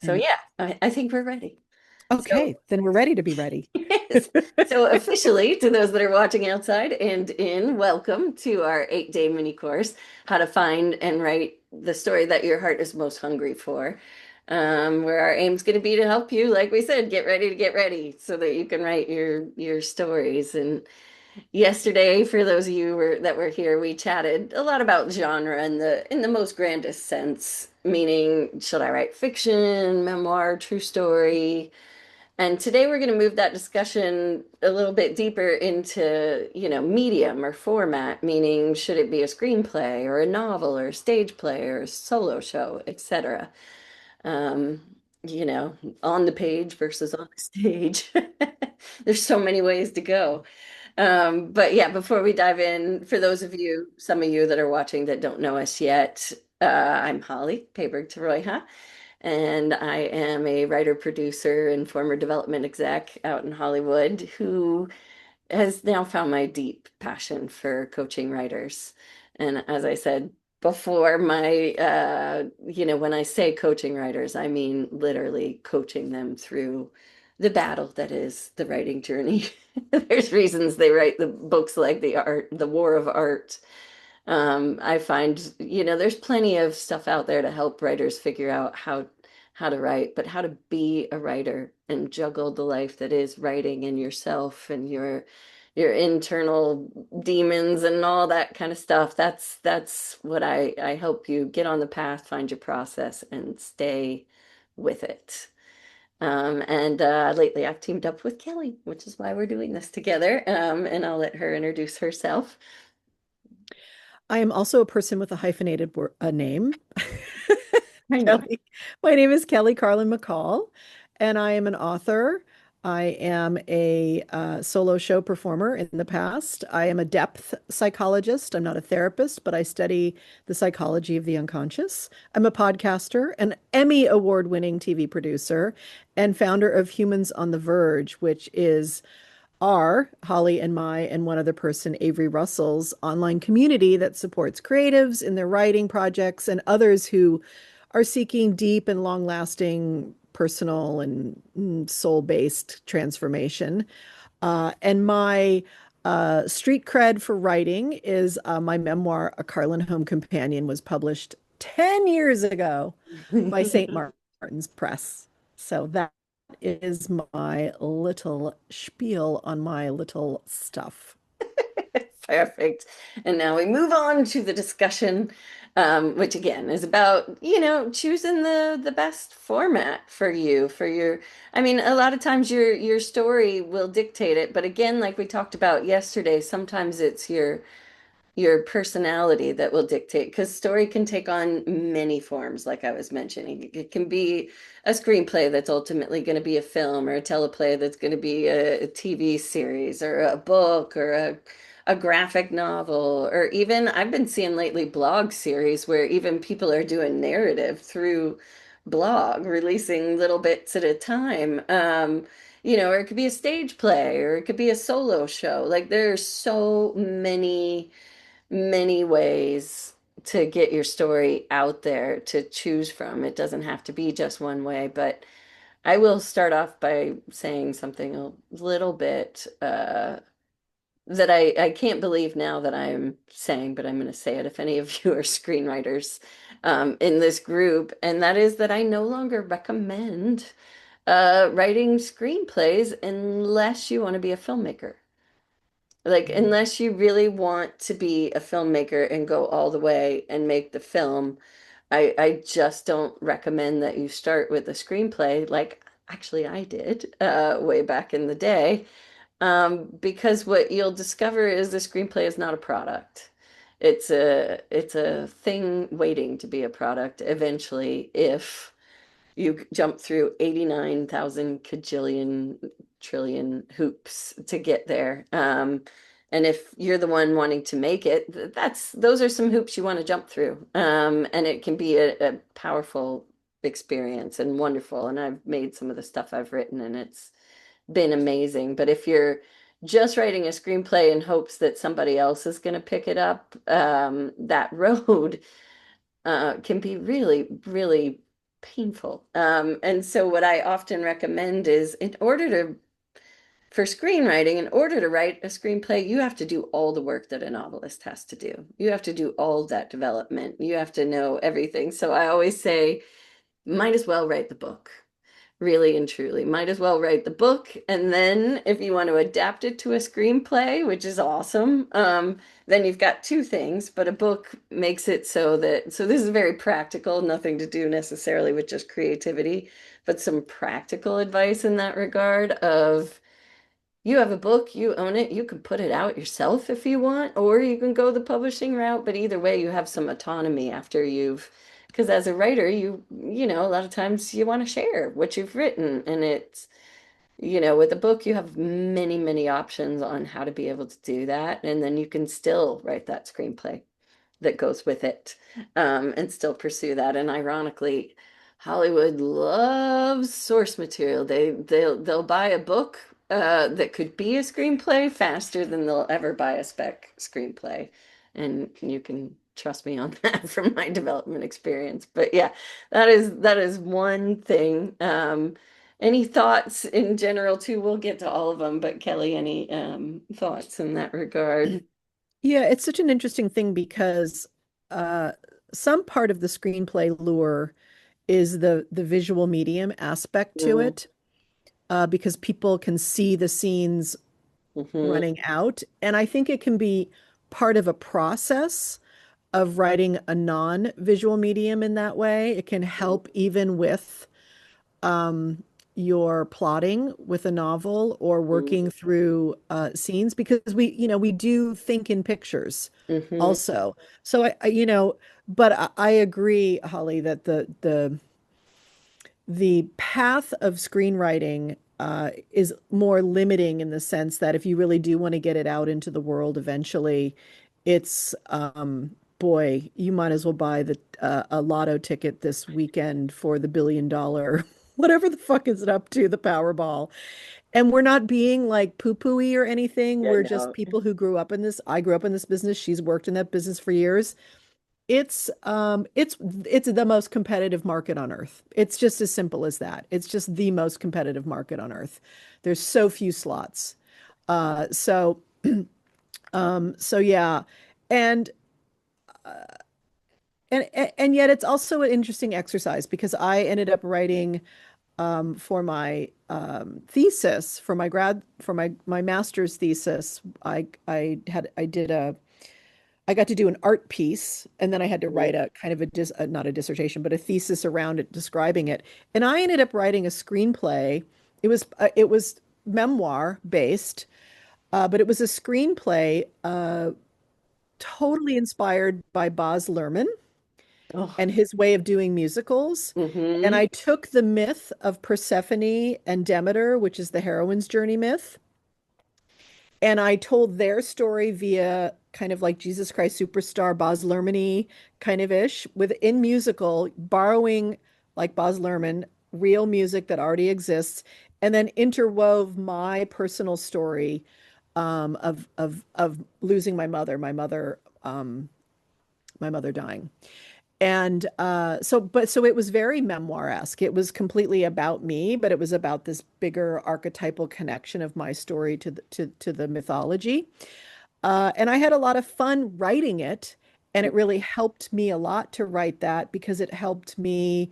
So And yeah, I think we're ready. So okay, then we're ready to be ready. yes. So officially, to those that are watching outside and in, welcome to our 8-day mini course, How to Find and Write the Story That Your Heart is Most Hungry For. Where our aim's going to be to help you, like we said, get ready to get ready so that you can write your stories. And yesterday, for those of you that were here, we chatted a lot about genre in the most grandest sense, meaning should I write fiction, memoir, true story? And today we're going to move that discussion a little bit deeper into, medium or format, meaning should it be a screenplay or a novel or a stage play or a solo show, etc. Um, on the page versus on the stage. There's so many ways to go. But yeah, before we dive in, for those of you, some of you that are watching that don't know us yet, I'm Holly Payberg-Torroija, and I am a writer, producer, and former development exec out in Hollywood who has now found my deep passion for coaching writers. And as I said before, when I say coaching writers, I mean literally coaching them through the battle that is the writing journey. There's reasons they write the books like the War of Art. I find, there's plenty of stuff out there to help writers figure out how to write, but how to be a writer and juggle the life that is writing and yourself and your internal demons and all that kind of stuff. That's what I help you get on the path, find your process, and stay with it. And lately I've teamed up with Kelly, which is why we're doing this together. And I'll let her introduce herself. I am also a person with a hyphenated name. I know. Kelly. My name is Kelly Carlin-McCall, and I am an author. I am a solo show performer in the past. I am a depth psychologist. I'm not a therapist, but I study the psychology of the unconscious. I'm a podcaster, an Emmy award-winning TV producer, and founder of Humans on the Verge, which is our Holly and my and one other person, Avery Russell's online community that supports creatives in their writing projects and others who are seeking deep and long-lasting personal and soul-based transformation. And my street cred for writing is my memoir, A Carlin Home Companion, was published 10 years ago by St. Martin's Press. So that is my little spiel on my little stuff. Perfect. And now we move on to the discussion, which again is about, choosing the best format for you, for your, I mean, a lot of times your story will dictate it, but again, like we talked about yesterday, sometimes it's your personality that will dictate because story can take on many forms, like I was mentioning. It can be a screenplay that's ultimately going to be a film, or a teleplay that's going to be a TV series, or a book, or a graphic novel, or even I've been seeing lately blog series where even people are doing narrative through blog, releasing little bits at a time. Or it could be a stage play, or it could be a solo show. Like there's so many ways to get your story out there to choose from. It doesn't have to be just one way, but I will start off by saying something a little bit that I can't believe now that I'm saying, but I'm going to say it if any of you are screenwriters in this group, and that is that I no longer recommend writing screenplays unless you want to be a filmmaker. Like, unless you really want to be a filmmaker and go all the way and make the film, I just don't recommend that you start with a screenplay like actually I did way back in the day. Because what you'll discover is the screenplay is not a product. It's a thing waiting to be a product eventually if you jump through 89,000 kajillion trillion hoops to get there. And if you're the one wanting to make it, those are some hoops you want to jump through. And it can be a powerful experience and wonderful. And I've made some of the stuff I've written and it's been amazing. But if you're just writing a screenplay in hopes that somebody else is going to pick it up, that road can be really, really painful. And so what I often recommend is for screenwriting, in order to write a screenplay, you have to do all the work that a novelist has to do. You have to do all that development. You have to know everything. So I always say, might as well write the book. Really and truly, might as well write the book. And then if you want to adapt it to a screenplay, which is awesome, then you've got two things. But a book makes it so this is very practical, nothing to do necessarily with just creativity, but some practical advice in that regard of you have a book, you own it, you can put it out yourself if you want, or you can go the publishing route. But either way, you have some autonomy after because as a writer, a lot of times you want to share what you've written. And with a book, you have many, many options on how to be able to do that. And then you can still write that screenplay that goes with it, and still pursue that. And ironically, Hollywood loves source material. They'll buy a book that could be a screenplay faster than they'll ever buy a spec screenplay. And you can trust me on that from my development experience. But yeah, that is one thing. Any thoughts in general too? We'll get to all of them, but Kelly, any thoughts in that regard? Yeah, it's such an interesting thing because uh, some part of the screenplay lure is the visual medium aspect to it, because people can see the scenes Mm-hmm. running out, and I think it can be part of a process of writing a non-visual medium in that way. It can help even with um, your plotting with a novel or working through scenes because we do think in pictures Mm-hmm. also. So but I agree, Holly, that the path of screenwriting is more limiting in the sense that if you really do want to get it out into the world eventually, it's boy, you might as well buy a lotto ticket this weekend for the $1 billion, whatever the fuck is it up to, the Powerball. And we're not being like poo-pooey or anything. Yeah, We're just no. people who grew up in this. I grew up in this business. She's worked in that business for years. It's the most competitive market on earth. It's just as simple as that. It's just the most competitive market on earth. There's so few slots. So so yeah. And and yet it's also an interesting exercise because I ended up writing for my thesis for my master's thesis. I got to do an art piece, and then I had to write a kind of not a dissertation, but a thesis around it, describing it. And I ended up writing a screenplay. It was memoir based, but it was a screenplay totally inspired by Baz Luhrmann Oh. and his way of doing musicals. And Mm-hmm. I took the myth of Persephone and Demeter, which is the heroine's journey myth, and I told their story via kind of like Jesus Christ Superstar, Baz Luhrmann kind of ish, within musical, borrowing like Baz Luhrmann, real music that already exists, and then interwove my personal story of losing my mother dying. And so it was very memoir-esque. It was completely about me, but it was about this bigger archetypal connection of my story to the mythology. And I had a lot of fun writing it, and it really helped me a lot to write that because it helped me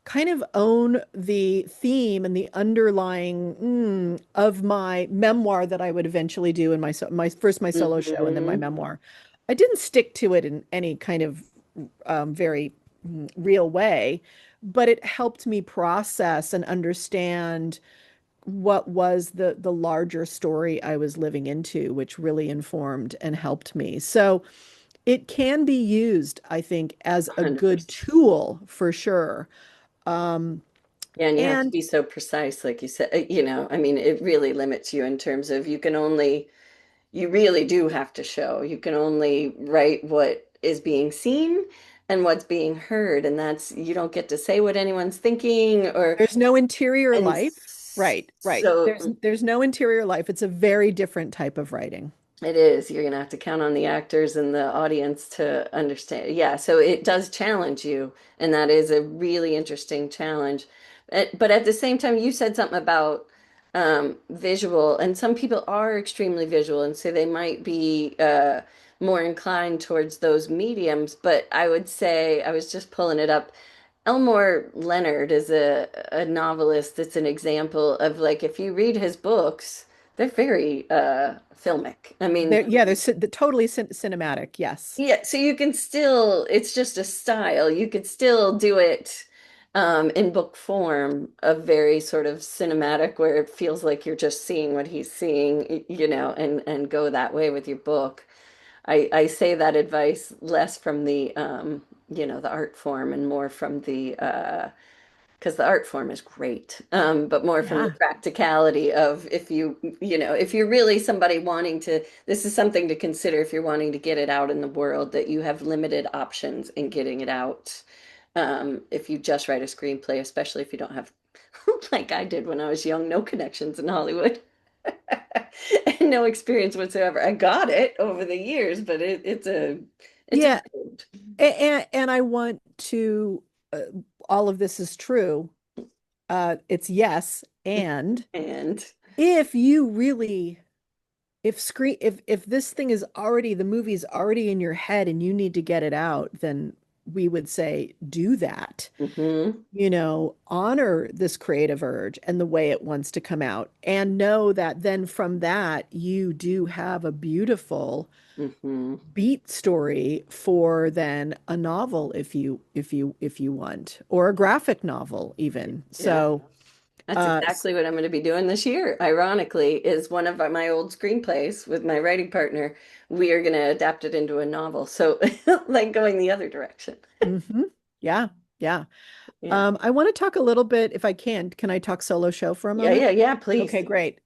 kind of own the theme and the underlying of my memoir that I would eventually do in my solo show and then my Mm-hmm. memoir. I didn't stick to it in any kind of very real way, but it helped me process and understand what was the larger story I was living into, which really informed and helped me. So it can be used, I think, as a good 100%. tool for sure. Um, Yeah, and you have to and be so precise, like you said. I mean, it really limits you in terms of you really do have to show. You can only write what is being seen and what's being heard, and you don't get to say what anyone's thinking there's no interior and life. Right, right. so There's no interior life. It's a very different type of writing. It is. You're gonna have to count on the actors and the audience to understand. Yeah, so it does challenge you, and that is a really interesting challenge. But at the same time, you said something about visual, and some people are extremely visual, and so they might be more inclined towards those mediums. But I would say, I was just pulling it up. Elmore Leonard is a novelist that's an example of like if you read his books, they're very filmic. I mean, They're totally cinematic. Yes. yeah, so you can still, it's just a style. You could still do it in book form, a very sort of cinematic where it feels like you're just seeing what he's seeing, and go that way with your book. I say that advice less from the art form and more from the because the art form is great, but more from the Yeah. practicality of if you're really somebody wanting to, this is something to consider if you're wanting to get it out in the world, that you have limited options in getting it out. If you just write a screenplay, especially if you don't have, like I did when I was young, no connections in Hollywood and no experience whatsoever. I got it over the years, but it's a Yeah. road. And I want to, all of this is true. It's yes. And And if you really, if this thing is already, the movie's already in your head and you need to get it out, then we would say do that. hmm Honor this creative urge and the way it wants to come out, and know that then from that you do have a beautiful hmm beat story for then a novel if you want, or a graphic novel even. yeah. So That's uh exactly what I'm going to be doing this year. Ironically, is one of my old screenplays with my writing partner. We are going to adapt it into a novel. So, like going the other direction. mhm. Yeah, yeah. Yeah. I want to talk a little bit, if I can I talk solo show for a Yeah, moment? yeah, yeah, Okay, please. great.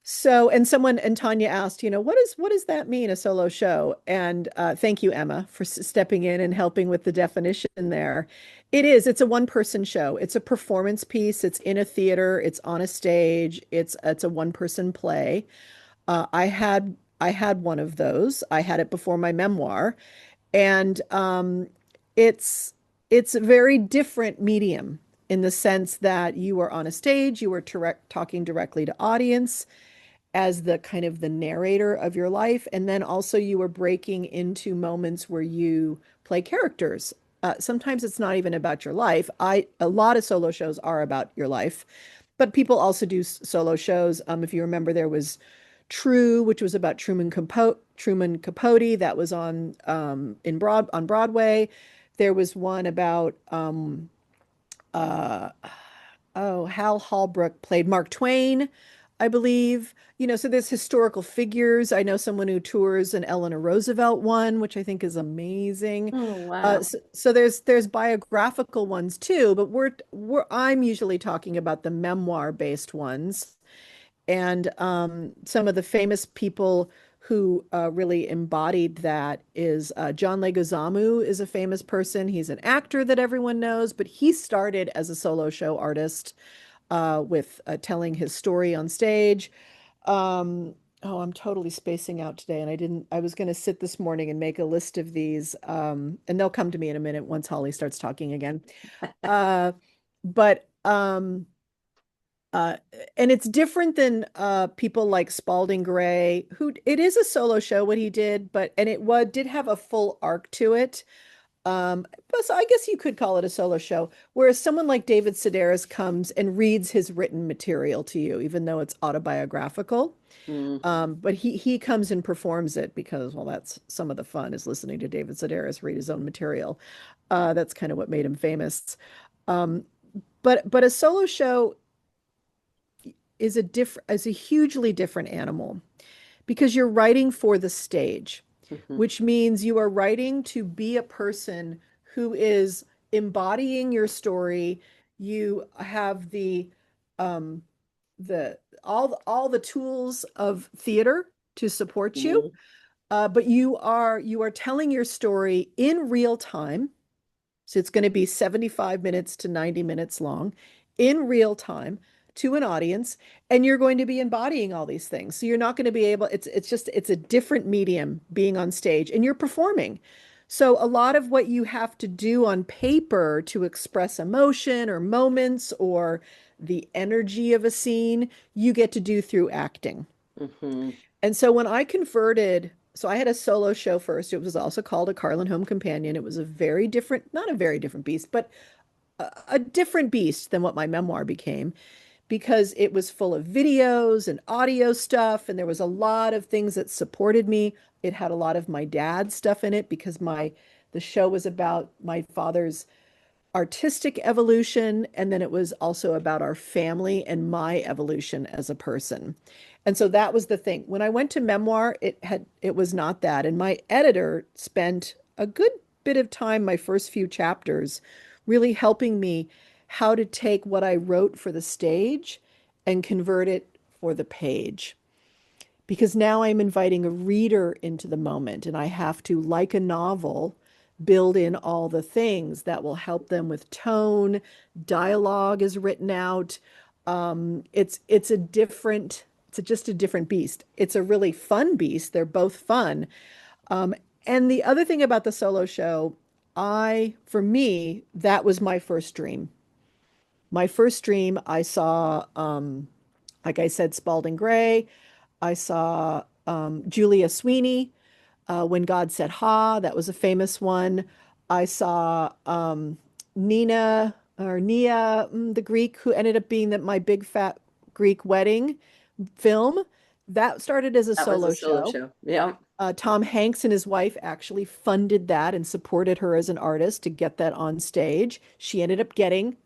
So, and Tanya asked, what does that mean, a solo show? And thank you, Emma, for stepping in and helping with the definition there. It's a one-person show. It's a performance piece. It's in a theater. It's on a stage. It's a one-person play. I had one of those. I had it before my memoir, and it's it's a very different medium in the sense that you are on a stage. You are talking directly to audience as the kind of the narrator of your life. And then also you are breaking into moments where you play characters. Sometimes it's not even about your life. A lot of solo shows are about your life, but people also do solo shows. If you remember, there was True, which was about Truman Capote, that was on Broadway. There was one about uh, Hal Holbrook played Mark Twain, I believe. So there's historical figures. I know someone who tours an Eleanor Roosevelt one, which I think is amazing. Oh, wow. So there's biographical ones too, but I'm usually talking about the memoir-based ones. And some of the famous people who really embodied that is John Leguizamo is a famous person. He's an actor that everyone knows, but he started as a solo show artist with telling his story on stage. Oh, I'm totally spacing out today, and I was going to sit this morning and make a list of these, and they'll come to me in a minute once Holly starts talking again. Uh, but uh, and it's different than people like Spalding Gray, who it is a solo show what he did, and did have a full arc to it. But so I guess you could call it a solo show, whereas someone like David Sedaris comes and reads his written material to you, even though it's autobiographical. Mm. But he comes and performs it because, well, that's some of the fun is listening to David Sedaris read his own material. That's kind of what made him famous. Um, but a solo show is a hugely different animal because you're writing for the stage, Mhm. which means you are writing to be a person who is embodying your story. You have um all the tools of theater to support you, Mhm. but you are telling your story in real time. So it's going to be 75 minutes to 90 minutes long in real time to an audience, and you're going to be embodying all these things. So you're not going to be able, it's a different medium being on stage and you're performing. So a lot of what you have to do on paper to express emotion or moments or the energy of a scene, you get to do through acting. Hmm. And so when I converted, so I had a solo show first. It was also called a Carlin Home Companion. It was a very different, not a very different beast, but a different beast than what my memoir became because it was full of videos and audio stuff, and there was a lot of things that supported me. It had a lot of my dad's stuff in it because the show was about my father's artistic evolution, and then it was also about our family and my evolution as a person. And so that was the thing. When I went to memoir, it was not that. And my editor spent a good bit of time, my first few chapters, really helping me how to take what I wrote for the stage and convert it for the page. Because now I'm inviting a reader into the moment, and I have to, like a novel, build in all the things that will help them with tone. Dialogue is written out. It's a different, just a different beast. It's a really fun beast. They're both fun. Um, and the other thing about the solo show, for me, that was my first dream. My first dream, I saw, like I said, Spalding Gray. I saw Julia Sweeney, When God Said Ha. That was a famous one. I saw Nina or Nia, the Greek, who ended up being my big fat Greek wedding film. That started as a That was a solo solo show. show. Yeah. Tom Hanks and his wife actually funded that and supported her as an artist to get that on stage. She ended up getting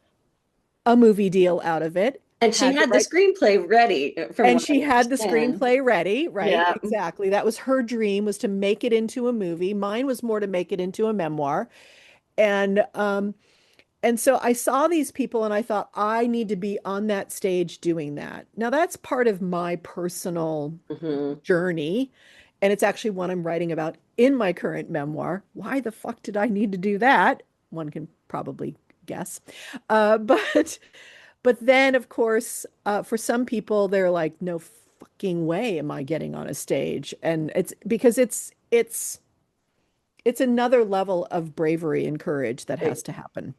a movie deal out of it, And she had to had the write, screenplay ready, from and what I she had the understand. screenplay ready, right? Yeah. Exactly. That was her dream, was to make it into a movie. Mine was more to make it into a memoir. And so I saw these people and I thought I need to be on that stage doing that. Now that's part of my personal Hmm. journey. And it's actually one I'm writing about in my current memoir. Why the fuck did I need to do that? One can probably guess. But then, of course, for some people, they're like, no fucking way am I getting on a stage. And it's because it's another level of bravery and courage that has to happen.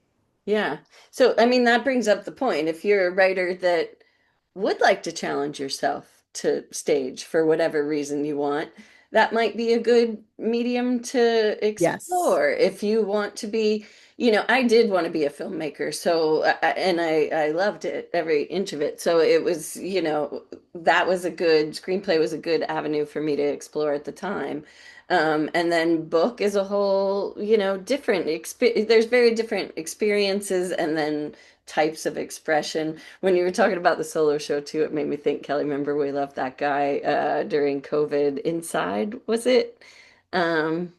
Yeah. So, I mean, that brings up the point. If you're a writer that would like to challenge yourself to stage for whatever reason you want, that might be a good medium to Yes. explore. If you want to be, I did want to be a filmmaker. So, and I loved it, every inch of it. So it was, that was a good screenplay was a good avenue for me to explore at the time. And then book is a whole, different there's very different experiences and then types of expression. When you were talking about the solo show too, it made me think, Kelly, remember we left that guy during COVID inside, was it? Um,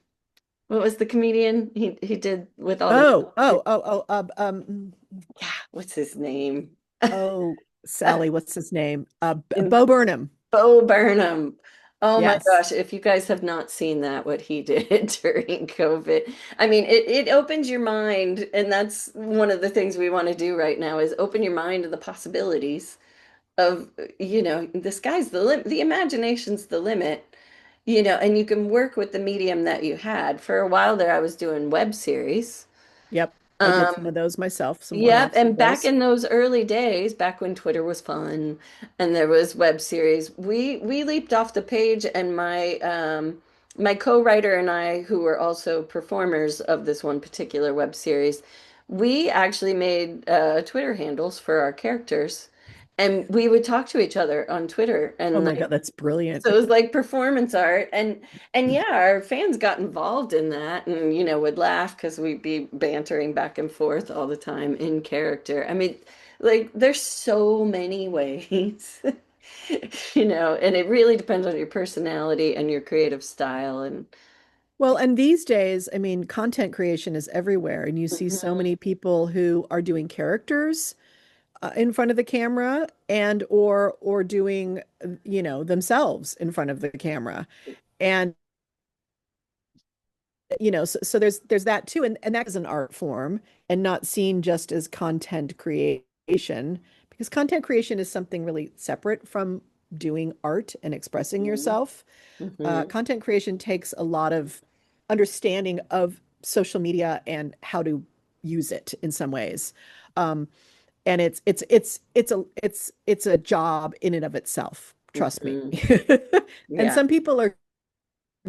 what was the comedian he did with all the yeah, what's his name? oh, Sally, what's his name? In Bo Burnham. Bo Burnham. Oh my Yes. gosh, if you guys have not seen that, what he did during COVID, I mean, it opens your mind, and that's one of the things we want to do right now is open your mind to the possibilities of, the sky's the limit, the imagination's the limit, and you can work with the medium that you had. For a while there, I was doing web series. Yep. I did some Um, of those myself, some Yep, one-offs of and back those. in those early days, back when Twitter was fun and there was web series, we leaped off the page, and my co-writer and I, who were also performers of this one particular web series, we actually made Twitter handles for our characters, and we would talk to each other on Twitter, Oh and my God, that's brilliant. so it was like performance art, and yeah, our fans got involved in that, and would laugh because we'd be bantering back and forth all the time in character. I mean, like there's so many ways, and it really depends on your personality and your creative style and Well, and these days, I mean, content creation is everywhere, and you see so Mhm. many people who are doing characters in front of the camera and or doing, themselves in front of the camera. And so there's that too, and that is an art form and not seen just as content creation because content creation is something really separate from doing art and expressing Mhm. yourself. Mhm. Content creation takes a lot of understanding of social media and how to use it in some ways. Um, and it's a job in and of itself, trust me. Mhm. And Yeah. some people are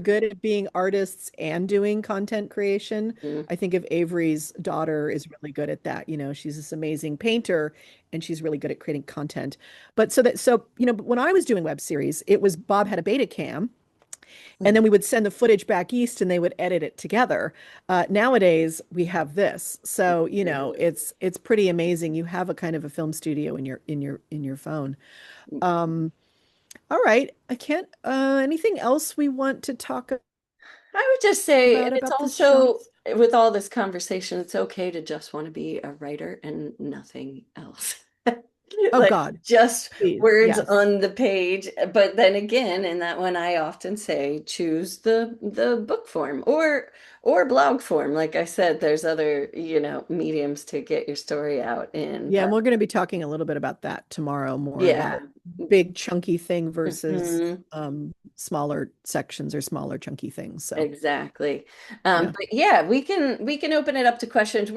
good at being artists and doing content creation. Mhm. I think of Avery's daughter is really good at that. She's this amazing painter and she's really good at creating content. But when I was doing web series, it was Bob had a beta cam and then we would send the footage back east and they would edit it together. Nowadays we have this. So, Mhm. it's pretty amazing. You have a kind of a film studio in your phone. Um, all right. I can't anything else we want to talk I would just say, and it's about this show? also with all this conversation, it's okay to just want to be a writer and nothing else. Oh Like God, just please. words Yes. on the page. But then again, in that one, I often say choose the book form or blog form. Like I said, there's other, mediums to get your story out in. Yeah, and we're going to be talking a little bit about that tomorrow, more Yeah. about big chunky thing versus Mhm. smaller sections or smaller chunky things. So, Exactly. yeah. But yeah, we can open it up to questions.